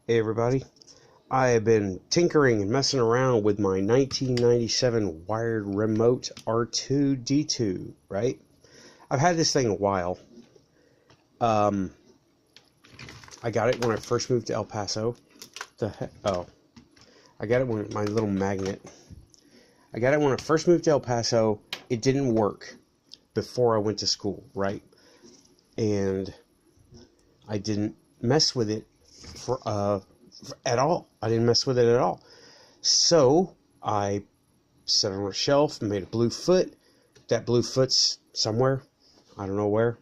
Hey everybody, I have been tinkering and messing around with my 1997 wired remote R2D2, right? I've had this thing a while. I got it when I first moved to El Paso. I got it when my little magnet. I got it when I first moved to El Paso. It didn't work before I went to school, right? And I didn't mess with it at all. I didn't mess with it at all. So I set it on a shelf and made a blue foot. That blue foot's somewhere. I don't know where.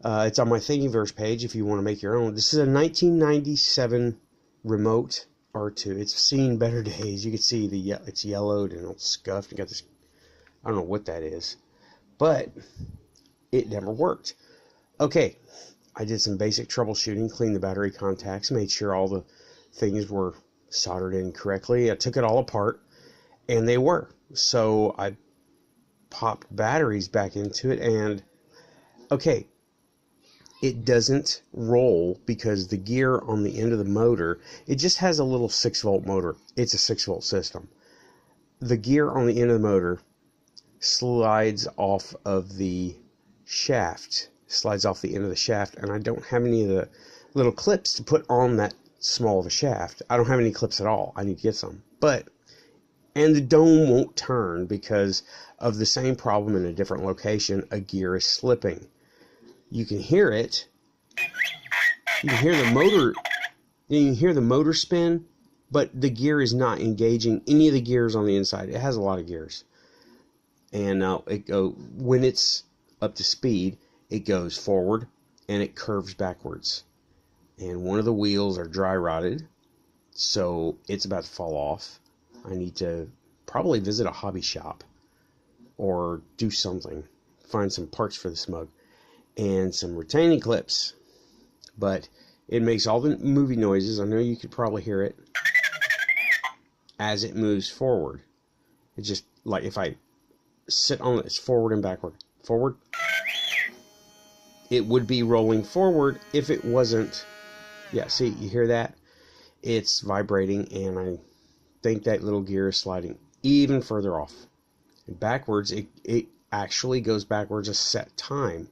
It's on my Thingiverse page if you want to make your own. This is a 1997 remote R2. It's seen better days. You can see it's yellowed and all scuffed. You got this, I don't know what that is, but it never worked. Okay, I did some basic troubleshooting, cleaned the battery contacts, made sure all the things were soldered in correctly. I took it all apart, and they were. So I popped batteries back into it, and okay, it doesn't roll because the gear on the end of the motor, it just has a little 6-volt motor. It's a 6-volt system. The gear on the end of the motor slides off of the shaft, slides off the end of the shaft, and I don't have any of the little clips to put on that small of a shaft. I don't have any clips at all. I need to get some. And the dome won't turn because of the same problem in a different location. A gear is slipping. You can hear it. You can hear the motor. You can hear the motor spin, but the gear is not engaging any of the gears on the inside. It has a lot of gears, and when it's up to speed, it goes forward and it curves backwards. And one of the wheels are dry rotted, so it's about to fall off. I need to probably visit a hobby shop or do something, find some parts for this mug and some retaining clips. But it makes all the movie noises. I know you could probably hear it as it moves forward. It just, like if I sit on it, it's forward and backward. Forward. It would be rolling forward if it wasn't. Yeah, see, you hear that? It's vibrating, and I think that little gear is sliding even further off. And backwards, it actually goes backwards a set time.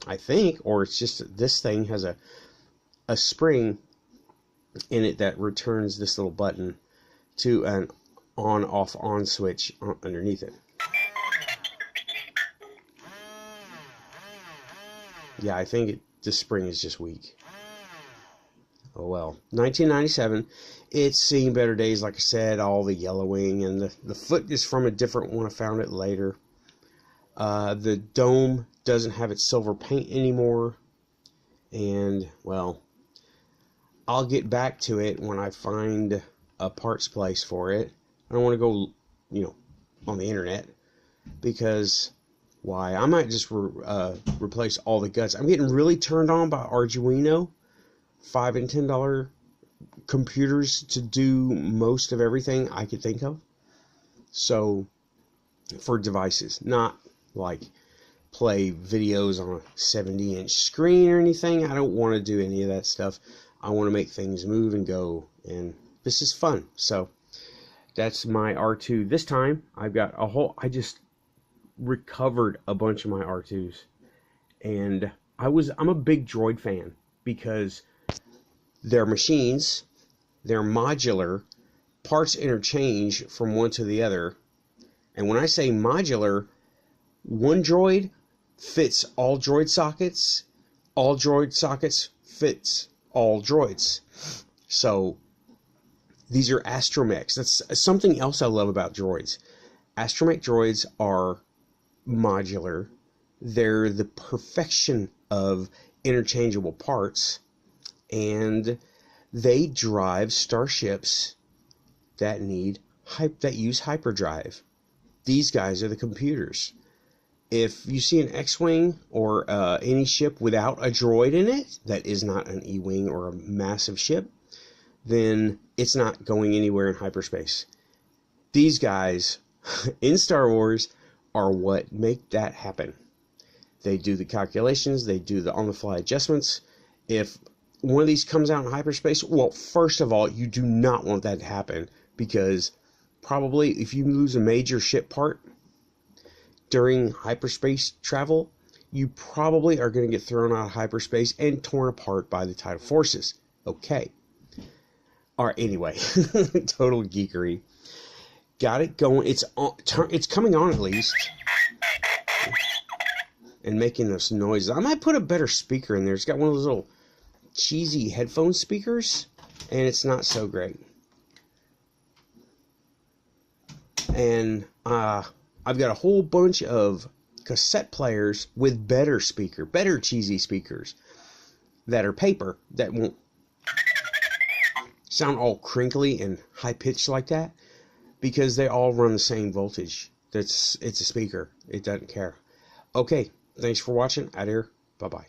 I think, or it's just that this thing has a spring in it that returns this little button to an on switch underneath it. Yeah, I think the spring is just weak. Oh well. 1997, it's seen better days, like I said, all the yellowing, and the foot is from a different one. I found it later. The dome doesn't have its silver paint anymore, and, well, I'll get back to it when I find a parts place for it. I don't want to go, on the internet, because why? I might just replace all the guts. I'm getting really turned on by Arduino, $5 and $10 computers to do most of everything I could think of. So, for devices, not like play videos on a 70-inch screen or anything. I don't want to do any of that stuff. I want to make things move and go, and this is fun. So that's my R2. This time I've got I just recovered a bunch of my R2s, and I'm a big Droid fan because they're machines, they're modular, parts interchange from one to the other. And when I say modular, one droid fits all droid sockets fits all droids. So these are astromechs. That's something else I love about droids. Astromech droids are modular. They're the perfection of interchangeable parts, and they drive starships that use hyperdrive. These guys are the computers. If you see an X-Wing or any ship without a droid in it that is not an E-Wing or a massive ship, then it's not going anywhere in hyperspace. These guys in Star Wars are what make that happen. They do the calculations. They do the on-the-fly adjustments. If one of these comes out in hyperspace, well, first of all, you do not want that to happen, because probably if you lose a major ship part during hyperspace travel, you probably are going to get thrown out of hyperspace and torn apart by the tidal forces. Okay. Alright, anyway. Total geekery. Got it going. It's coming on at least. And making those noises. I might put a better speaker in there. It's got one of those little cheesy headphone speakers, and it's not so great. And I've got a whole bunch of cassette players with better cheesy speakers that are paper, that won't sound all crinkly and high-pitched like that, because they all run the same voltage. It's a speaker. It doesn't care. Okay, thanks for watching. Out here. Bye-bye.